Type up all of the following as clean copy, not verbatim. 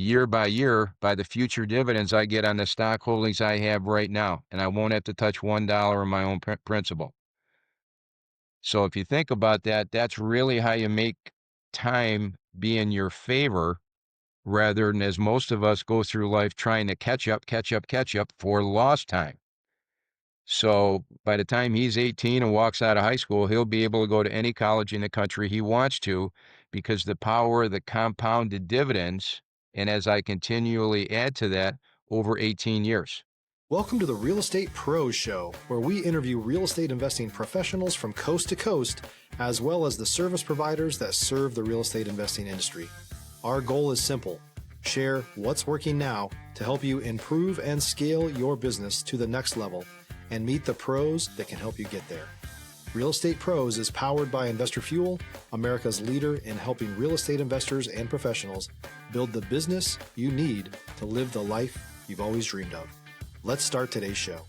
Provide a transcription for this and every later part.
year by year by the future dividends I get on the stock holdings I have right now, and I won't have to touch $1 of my own principal. So if you think about that, that's really how you make time be in your favor rather than as most of us go through life trying to catch up for lost time. So by the time he's 18 and walks out of high school, he'll be able to go to any college in the country he wants to because the power of the compounded dividends, and as I continually add to that, over 18 years. Welcome to the Real Estate Pros Show, where we interview real estate investing professionals from coast to coast, as well as the service providers that serve the real estate investing industry. Our goal is simple: share what's working now to help you improve and scale your business to the next level and meet the pros that can help you get there. Real Estate Pros is powered by Investor Fuel, America's leader in helping real estate investors and professionals build the business you need to live the life you've always dreamed of. Let's start today's show.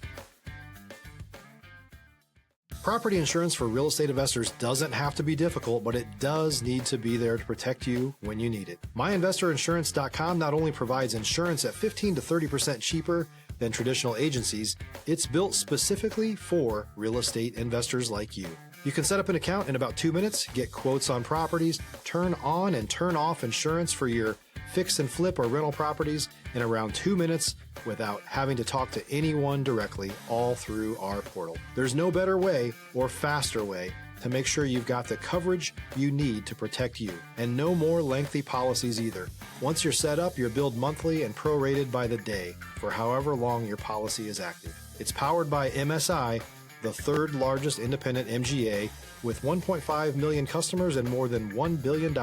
Property insurance for real estate investors doesn't have to be difficult, but it does need to be there to protect you when you need it. MyInvestorInsurance.com not only provides insurance at 15 to 30% cheaper than traditional agencies, it's built specifically for real estate investors like you. You can set up an account in about 2 minutes, get quotes on properties, turn on and turn off insurance for your fix and flip or rental properties in around 2 minutes without having to talk to anyone directly, all through our portal. There's no better way or faster way to make sure you've got the coverage you need to protect you, and no more lengthy policies either. Once you're set up, you're billed monthly and prorated by the day for however long your policy is active. It's powered by MSI, the third largest independent MGA, with 1.5 million customers and more than $1 billion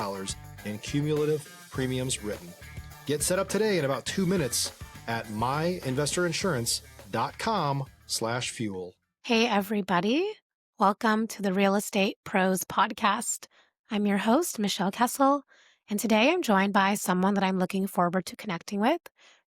in cumulative premiums written. Get set up today in about 2 minutes at myinvestorinsurance.com/fuel. Hey, everybody. Welcome to the Real Estate Pros podcast. I'm your host, Michelle Kessel, and today I'm joined by someone that I'm looking forward to connecting with,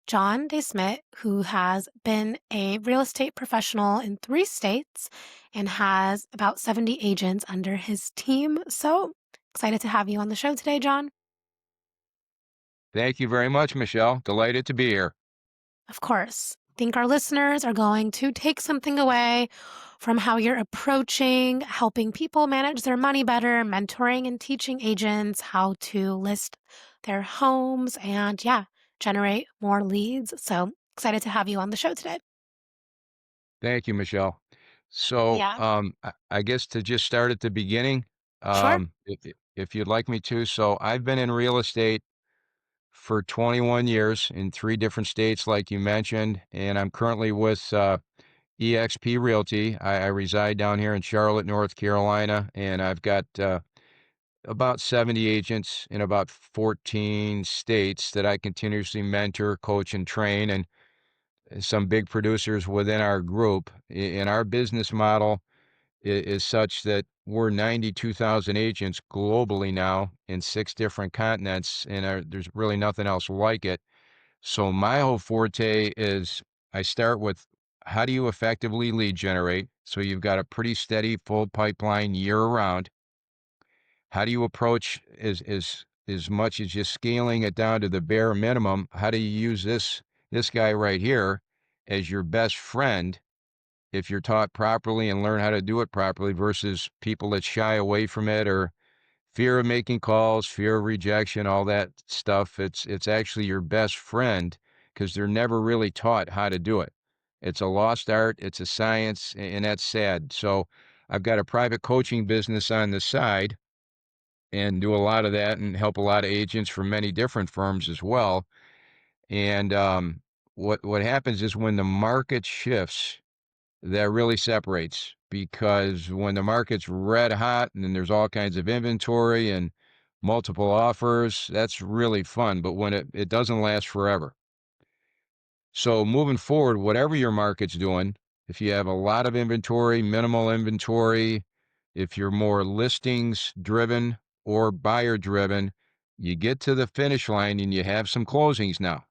John DeSmedt, who has been a real estate professional in 3 states and has about 70 agents under his team. So excited to have you on the show today, John. Thank you very much, Michelle. Delighted to be here. Of course. I think our listeners are going to take something away from how you're approaching helping people manage their money better, mentoring and teaching agents how to list their homes and, generate more leads. So excited to have you on the show today. Thank you, Michelle. So, Yeah. I guess to just start at the beginning, Sure. if you'd like me to. So I've been in real estate for 21 years in 3 different states, like you mentioned, and I'm currently with eXp Realty. I reside down here in Charlotte, North Carolina, and I've got about 70 agents in about 14 states that I continuously mentor, coach, and train, and some big producers within our group. And our business model is such that we're 92,000 agents globally now in 6 different continents, and there's really nothing else like it. So my whole forte is I start with how do you effectively lead generate? So you've got a pretty steady, full pipeline year round. How do you approach as much as just scaling it down to the bare minimum? How do you use this guy right here as your best friend if you're taught properly and learn how to do it properly versus people that shy away from it or fear of making calls, fear of rejection, all that stuff. It's actually your best friend because they're never really taught how to do it. It's a lost art, it's a science, and that's sad. So I've got a private coaching business on the side and do a lot of that and help a lot of agents from many different firms as well. And what happens is when the market shifts, that really separates, because when the market's red hot and then there's all kinds of inventory and multiple offers, that's really fun, but when it doesn't last forever. So moving forward, whatever your market's doing, if you have a lot of inventory, minimal inventory, if you're more listings driven or buyer driven, you get to the finish line and you have some closings now.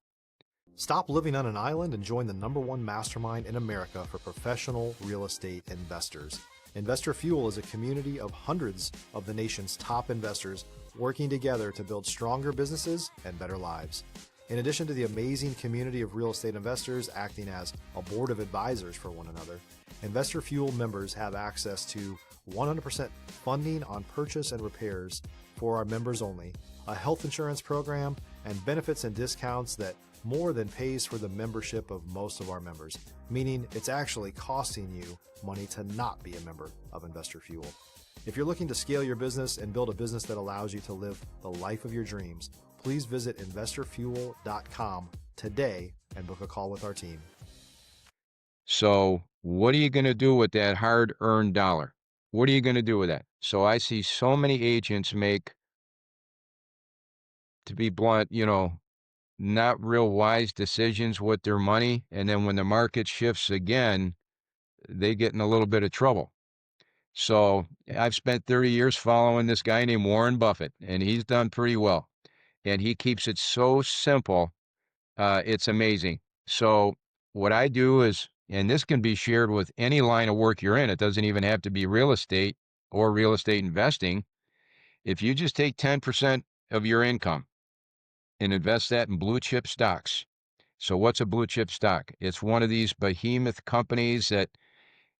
Stop living on an island and join the #1 mastermind in America for professional real estate investors. Investor Fuel is a community of hundreds of the nation's top investors working together to build stronger businesses and better lives. In addition to the amazing community of real estate investors acting as a board of advisors for one another, Investor Fuel members have access to 100% funding on purchase and repairs for our members only, a health insurance program, and benefits and discounts that more than pays for the membership of most of our members, meaning it's actually costing you money to not be a member of Investor Fuel. If you're looking to scale your business and build a business that allows you to live the life of your dreams, please visit investorfuel.com today and book a call with our team. So what are you going to do with that hard-earned dollar? What are you going to do with that? So I see so many agents make, to be blunt, not real wise decisions with their money. And then when the market shifts again, they get in a little bit of trouble. So I've spent 30 years following this guy named Warren Buffett, and he's done pretty well. And he keeps it so simple. It's amazing. So what I do is, and this can be shared with any line of work you're in. It doesn't even have to be real estate or real estate investing. If you just take 10% of your income and invest that in blue chip stocks. So what's a blue chip stock? It's one of these behemoth companies that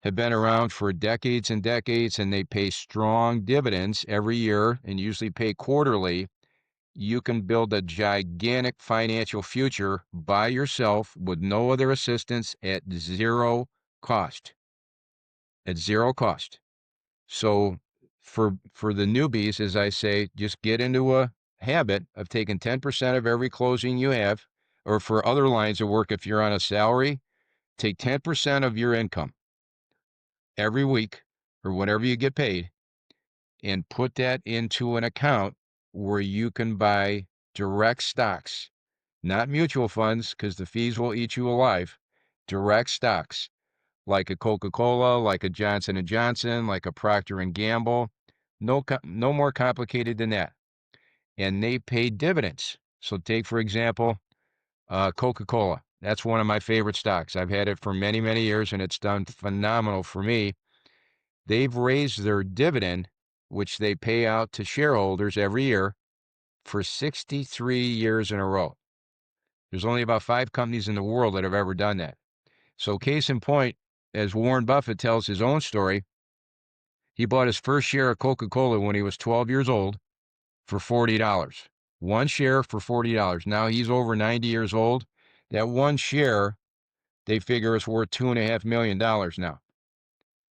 have been around for decades and decades, and they pay strong dividends every year and usually pay quarterly. You can build a gigantic financial future by yourself with no other assistance at zero cost. At zero cost. So for the newbies, as I say, just get into a habit of taking 10% of every closing you have, or for other lines of work, if you're on a salary, take 10% of your income every week or whenever you get paid and put that into an account where you can buy direct stocks, not mutual funds, because the fees will eat you alive, direct stocks like a Coca-Cola, like a Johnson & Johnson, like a Procter & Gamble. No more complicated than that. And they pay dividends. So take, for example, Coca-Cola. That's one of my favorite stocks. I've had it for many, many years, and it's done phenomenal for me. They've raised their dividend, which they pay out to shareholders every year, for 63 years in a row. There's only about 5 companies in the world that have ever done that. So case in point, as Warren Buffett tells his own story, he bought his first share of Coca-Cola when he was 12 years old for $40. One share for $40. Now he's over 90 years old. That one share, they figure, is worth $2.5 million now.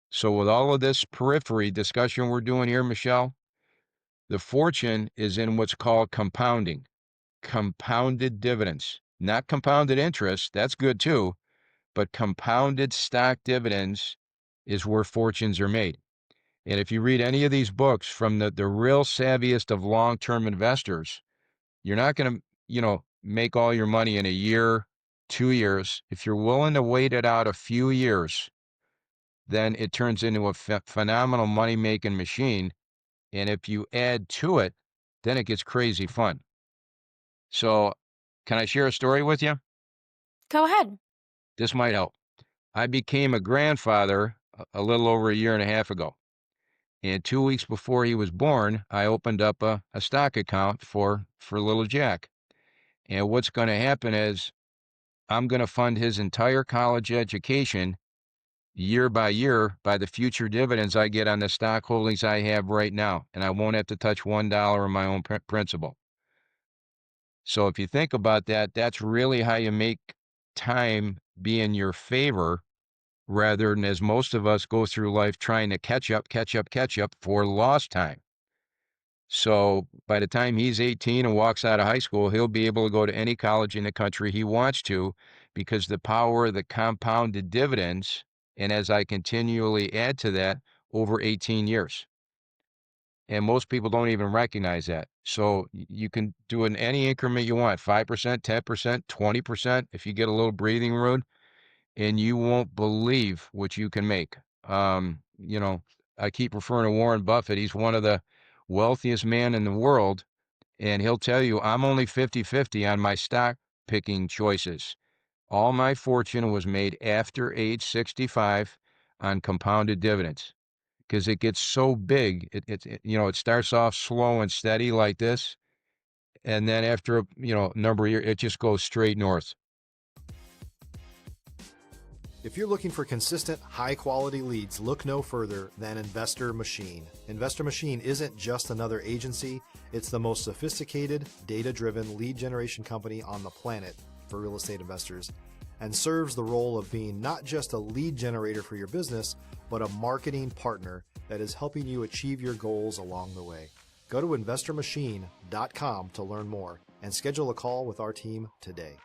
So with all of this periphery discussion we're doing here, Michelle, the fortune is in what's called compounding. Compounded dividends. Not compounded interest, that's good too, but compounded stock dividends is where fortunes are made. And if you read any of these books from the real savviest of long-term investors, you're not going to, make all your money in a year, 2 years. If you're willing to wait it out a few years, then it turns into a phenomenal money-making machine. And if you add to it, then it gets crazy fun. So can I share a story with you? Go ahead. This might help. I became a grandfather a little over a year and a half ago. And 2 weeks before he was born, I opened up a stock account for little Jack. And what's going to happen is I'm going to fund his entire college education year by year by the future dividends I get on the stock holdings I have right now. And I won't have to touch $1 of my own principal. So if you think about that, that's really how you make time be in your favor, rather than, as most of us go through life, trying to catch up for lost time. So by the time he's 18 and walks out of high school, he'll be able to go to any college in the country he wants to, because the power of the compounded dividends, and as I continually add to that, over 18 years. And most people don't even recognize that. So you can do it in any increment you want, 5%, 10%, 20%, if you get a little breathing room, and you won't believe what you can make. I keep referring to Warren Buffett. He's one of the wealthiest men in the world, and he'll tell you, I'm only 50-50 on my stock picking choices. All my fortune was made after age 65 on compounded dividends, because it gets so big. It starts off slow and steady like this, And then after a number of years, it just goes straight north. If you're looking for consistent, high-quality leads, look no further than Investor Machine. Investor Machine isn't just another agency. It's the most sophisticated, data-driven lead generation company on the planet for real estate investors, and serves the role of being not just a lead generator for your business, but a marketing partner that is helping you achieve your goals along the way. Go to investormachine.com to learn more and schedule a call with our team today.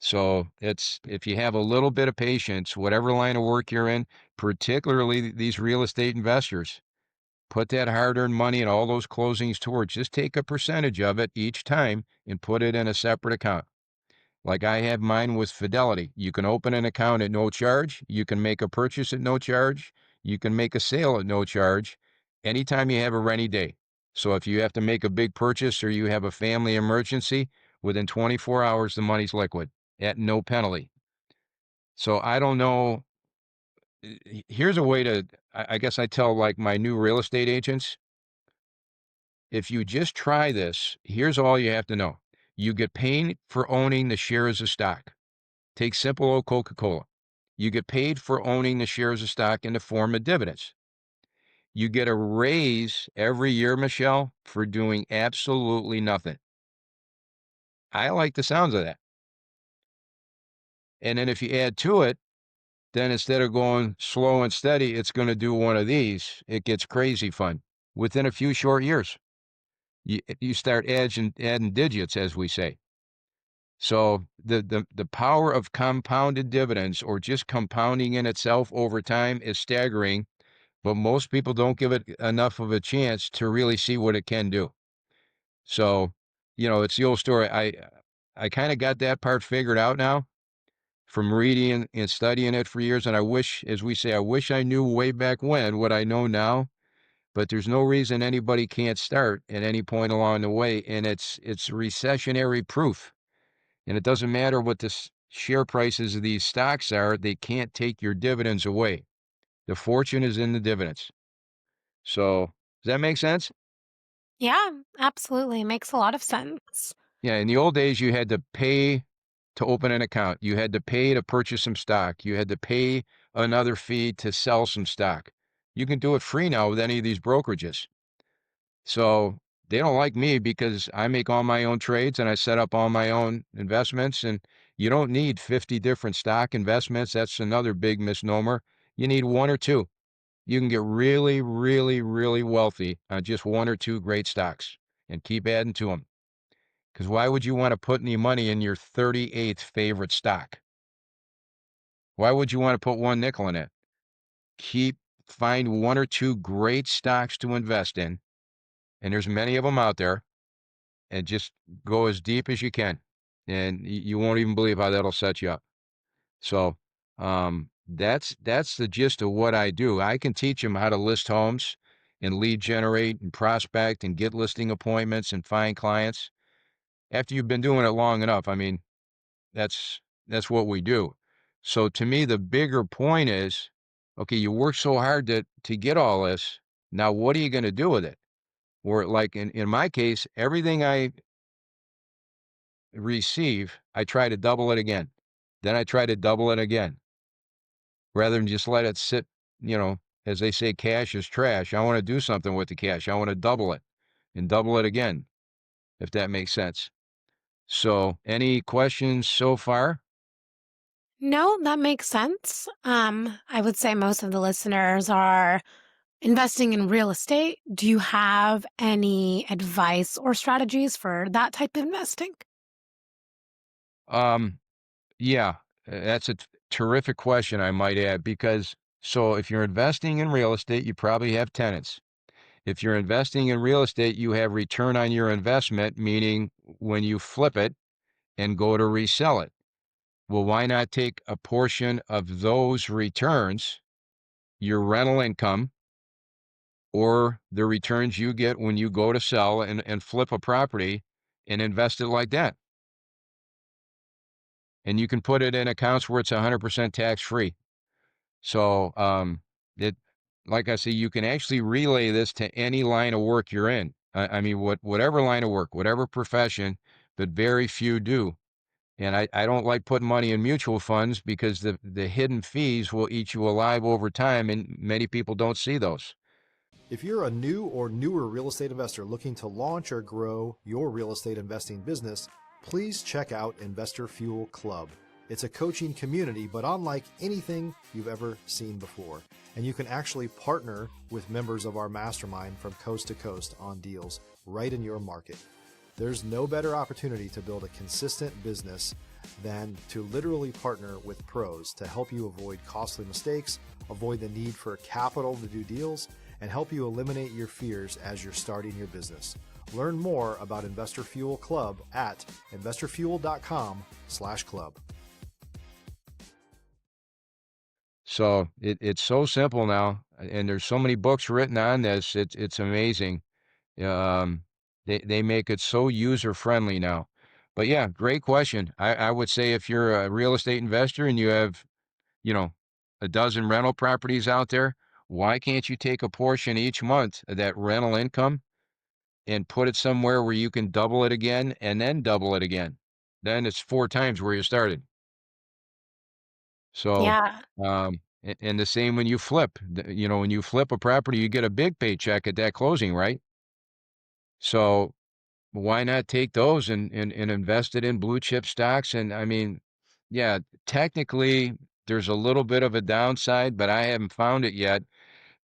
So if you have a little bit of patience, whatever line of work you're in, particularly these real estate investors, put that hard-earned money and all those closings towards. Just take a percentage of it each time and put it in a separate account. Like I have mine with Fidelity. You can open an account at no charge. You can make a purchase at no charge. You can make a sale at no charge anytime you have a rainy day. So if you have to make a big purchase or you have a family emergency, within 24 hours, the money's liquid at no penalty. So I don't know. Here's a way to, I guess I tell like my new real estate agents, if you just try this, here's all you have to know. You get paid for owning the shares of stock. Take simple old Coca-Cola. You get paid for owning the shares of stock in the form of dividends. You get a raise every year, Michelle, for doing absolutely nothing. I like the sounds of that. And then if you add to it, then instead of going slow and steady, it's going to do one of these. It gets crazy fun within a few short years. You start adding digits, as we say. So the power of compounded dividends or just compounding in itself over time is staggering, but most people don't give it enough of a chance to really see what it can do. So, it's the old story. I kind of got that part figured out now from reading and studying it for years. And I wish, as we say, I wish I knew way back when what I know now, but there's no reason anybody can't start at any point along the way. And it's recessionary proof. And it doesn't matter what the share prices of these stocks are, they can't take your dividends away. The fortune is in the dividends. So, does that make sense? Yeah, absolutely. Makes a lot of sense. Yeah, in the old days, you had to pay to open an account. You had to pay to purchase some stock. You had to pay another fee to sell some stock. You can do it free now with any of these brokerages. So they don't like me because I make all my own trades and I set up all my own investments. And you don't need 50 different stock investments. That's another big misnomer. You need one or two. You can get really, really, really wealthy on just one or two great stocks and keep adding to them. Because why would you want to put any money in your 38th favorite stock? Why would you want to put one nickel in it? Find one or two great stocks to invest in, and there's many of them out there, and just go as deep as you can. And you won't even believe how that'll set you up. So that's the gist of what I do. I can teach them how to list homes and lead generate and prospect and get listing appointments and find clients. After you've been doing it long enough, I mean, that's what we do. So to me, the bigger point is, okay, you work so hard to get all this. Now, what are you going to do with it? Or like in my case, everything I receive, I try to double it again. Then I try to double it again. Rather than just let it sit, as they say, cash is trash. I want to do something with the cash. I want to double it and double it again, if that makes sense. So, any questions so far? No, that makes sense. I would say most of the listeners are investing in real estate. Do you have any advice or strategies for that type of investing? Um, yeah, that's a terrific question, I might add, because so if you're investing in real estate, you probably have tenants. If you're investing in real estate, you have return on your investment, meaning when you flip it and go to resell it. Well, why not take a portion of those returns, your rental income, or the returns you get when you go to sell and flip a property and invest it like that? And you can put it in accounts where it's 100% tax free. So it like I say, you can actually relay this to any line of work you're in. I mean, whatever line of work, whatever profession, but very few do. And I don't like putting money in mutual funds because the hidden fees will eat you alive over time, and many people don't see those. If you're a new or newer real estate investor looking to launch or grow your real estate investing business, please check out Investor Fuel Club. It's a coaching community, but unlike anything you've ever seen before. And you can actually partner with members of our mastermind from coast to coast on deals right in your market. There's no better opportunity to build a consistent business than to literally partner with pros to help you avoid costly mistakes, avoid the need for capital to do deals, and help you eliminate your fears as you're starting your business. Learn more about Investor Fuel Club at investorfuel.com/club. So it's so simple now, and there's so many books written on this. It's amazing. Um, they make it so user friendly now. But yeah, great question. I would say if you're a real estate investor and you have, you know, a dozen rental properties out there, why can't you take a portion each month of that rental income and put it somewhere where you can double it again and then double it again? Then it's 4 times where you started. So, Yeah. and the same when you flip, when you flip a property, you get a big paycheck at that closing, right? So why not take those and invest it in blue chip stocks? And I mean, yeah, technically there's a little bit of a downside, but I haven't found it yet.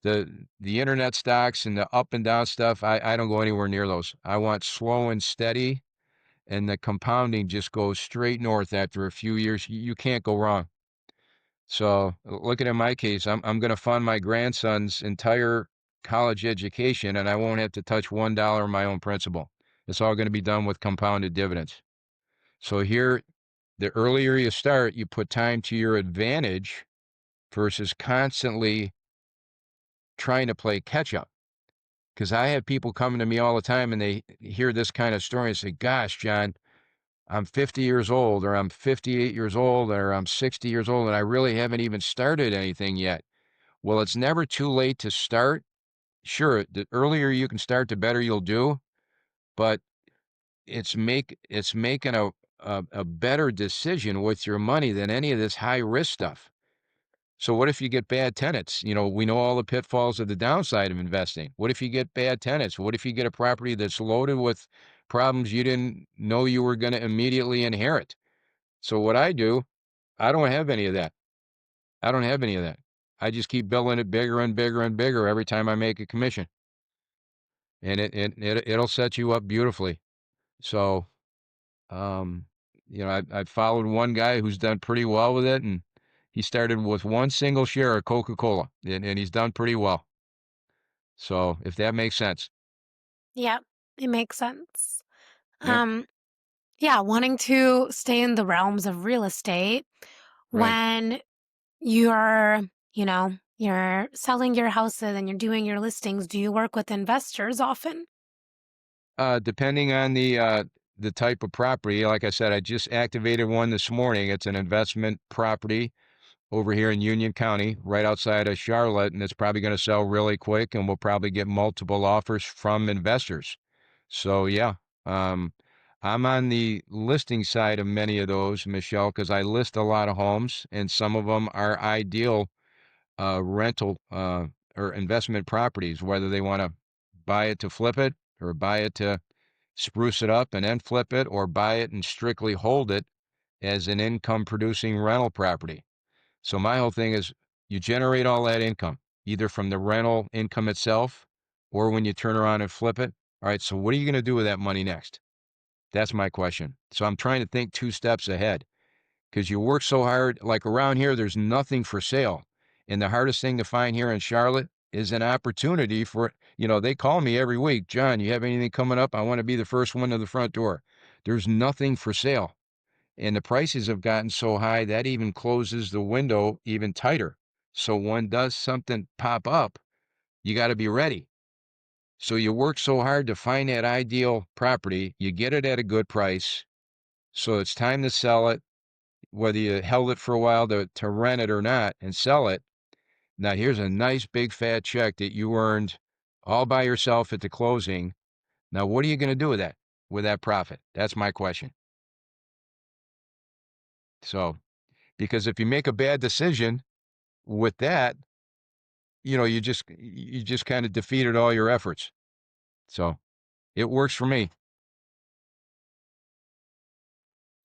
The internet stocks and the up and down stuff, I don't go anywhere near those. I want slow and steady, and the compounding just goes straight north after a few years. You can't go wrong. So looking at my case, I'm going to fund my grandson's entire college education, and I won't have to touch $1 of my own principal. It's all going to be done with compounded dividends. So here, the earlier you start, you put time to your advantage versus constantly trying to play catch up. Because I have people coming to me all the time and they hear this kind of story and say, gosh, John, I'm 50 years old, or I'm 58 years old, or I'm 60 years old, and I really haven't even started anything yet. Well, it's never too late to start. Sure, the earlier you can start, the better you'll do, but it's making a better decision with your money than any of this high risk stuff. So what if you get bad tenants? We know all the pitfalls of the downside of investing. What if you get bad tenants? What if you get a property that's loaded with problems you didn't know you were going to immediately inherit? So what I do, I don't have any of that. I don't have any of that. I just keep building it bigger and bigger and bigger every time I make a commission, and it'll set you up beautifully. So, um, I've followed one guy who's done pretty well with it, and he started with one single share of Coca-Cola, and he's done pretty well. So, if that makes sense. Yep. It makes sense. Yep. Um, yeah, wanting to stay in the realms of real estate Right. when you're, you're selling your houses and you're doing your listings, do you work with investors often? Depending on the type of property, like I said, I just activated one this morning. It's an investment property over here in Union County, right outside of Charlotte, and it's probably going to sell really quick, and we'll probably get multiple offers from investors. So yeah, um, I'm on the listing side of many of those, Michelle, because I list a lot of homes, and some of them are ideal rental or investment properties, whether they want to buy it to flip it or buy it to spruce it up and then flip it, or buy it and strictly hold it as an income producing rental property. So my whole thing is you generate all that income, either from the rental income itself or when you turn around and flip it. All right, so what are you going to do with that money next? That's my question. So I'm trying to think 2 steps ahead because you work so hard. Like around here, there's nothing for sale. And the hardest thing to find here in Charlotte is an opportunity for, they call me every week, John, you have anything coming up? I want to be the first one to the front door. There's nothing for sale. And the prices have gotten so high that even closes the window even tighter. So when does something pop up, you got to be ready. So you work so hard to find that ideal property, you get it at a good price. So it's time to sell it, whether you held it for a while to rent it or not and sell it. Now, here's a nice big fat check that you earned all by yourself at the closing. Now, what are you going to do with that profit? That's my question. So, because if you make a bad decision with that, you just kind of defeated all your efforts. So, it works for me.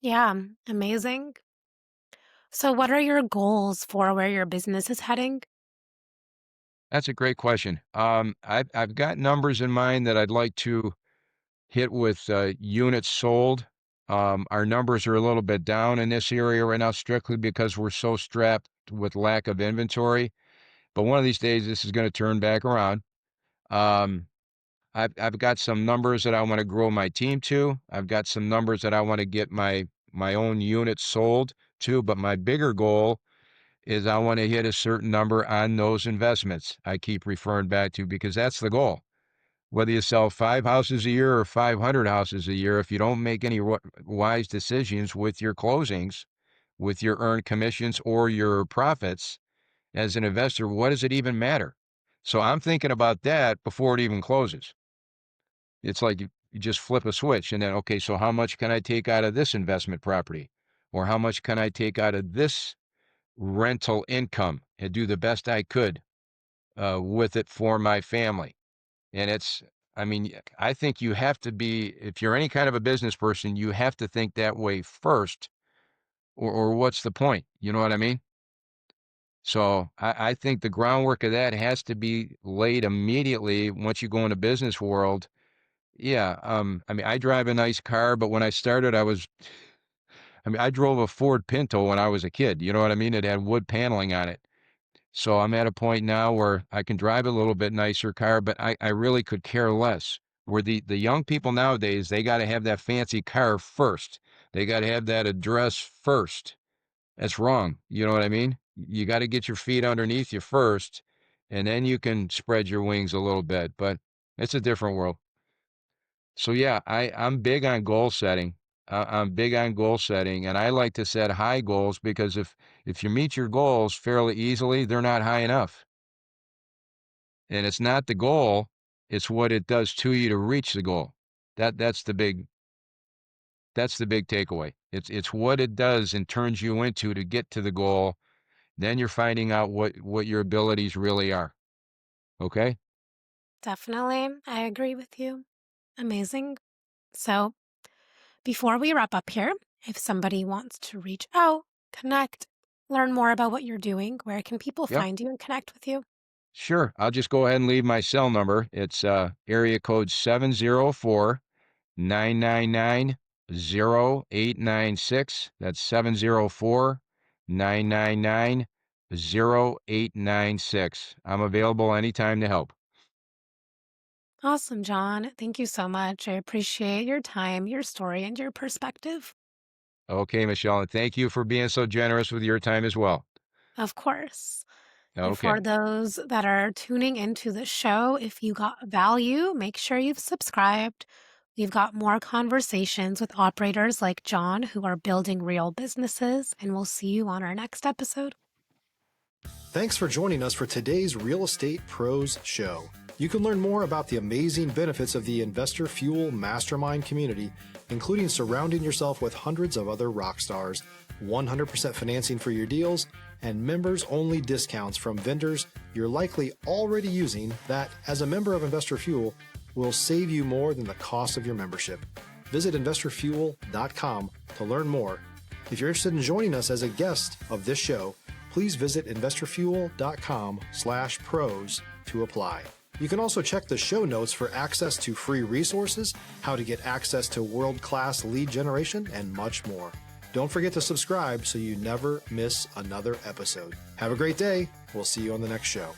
Yeah, amazing. So, what are your goals for where your business is heading? That's a great question. I've got numbers in mind that I'd like to hit with units sold. Our numbers are a little bit down in this area right now, strictly because we're so strapped with lack of inventory. But one of these days, this is going to turn back around. Um, I've got some numbers that I want to grow my team to. I've got some numbers that I want to get my own units sold to. But my bigger goal is I want to hit a certain number on those investments I keep referring back to, because that's the goal. Whether you sell 5 houses a year or 500 houses a year, if you don't make any wise decisions with your closings, with your earned commissions or your profits as an investor, what does it even matter? So I'm thinking about that before it even closes. It's like you just flip a switch and then, okay, so how much can I take out of this investment property? Or how much can I take out of this rental income and do the best I could with it for my family? And I mean, I think you have to be, if you're any kind of a business person, you have to think that way first, or what's the point? You know what I mean? So I think the groundwork of that has to be laid immediately once you go into business world. Yeah, I mean, I drive a nice car, but when I started, I drove a Ford Pinto when I was a kid. You know what I mean? It had wood paneling on it. So I'm at a point now where I can drive a little bit nicer car, but I really could care less. Where the young people nowadays, they got to have that fancy car first. They got to have that address first. That's wrong. You know what I mean? You got to get your feet underneath you first, and then you can spread your wings a little bit. But it's a different world. So yeah, I'm big on goal setting. I'm big on goal setting, and I like to set high goals, because if you meet your goals fairly easily, they're not high enough. And it's not the goal, it's what it does to you to reach the goal. That's the big takeaway. It's what it does and turns you into to get to the goal. Then you're finding out what your abilities really are. Okay? Definitely. I agree with you. Amazing. So, before we wrap up here, if somebody wants to reach out, connect, learn more about what you're doing, where can people Yep. find you and connect with you? Sure. I'll just go ahead and leave my cell number. It's area code 704-999-0896. That's 704-999-0896. I'm available anytime to help. Awesome, John. Thank you so much. I appreciate your time, your story, and your perspective. Okay, Michelle, and thank you for being so generous with your time as well. Of course. And for Okay. those that are tuning into the show, if you got value, make sure you've subscribed. We've got more conversations with operators like John who are building real businesses, and we'll see you on our next episode. Thanks for joining us for today's Real Estate Pros Show. You can learn more about the amazing benefits of the Investor Fuel Mastermind community, including surrounding yourself with hundreds of other rock stars, 100% financing for your deals, and members-only discounts from vendors you're likely already using that, as a member of Investor Fuel, will save you more than the cost of your membership. Visit investorfuel.com to learn more. If you're interested in joining us as a guest of this show, please visit investorfuel.com/pros to apply. You can also check the show notes for access to free resources, how to get access to world-class lead generation, and much more. Don't forget to subscribe so you never miss another episode. Have a great day. We'll see you on the next show.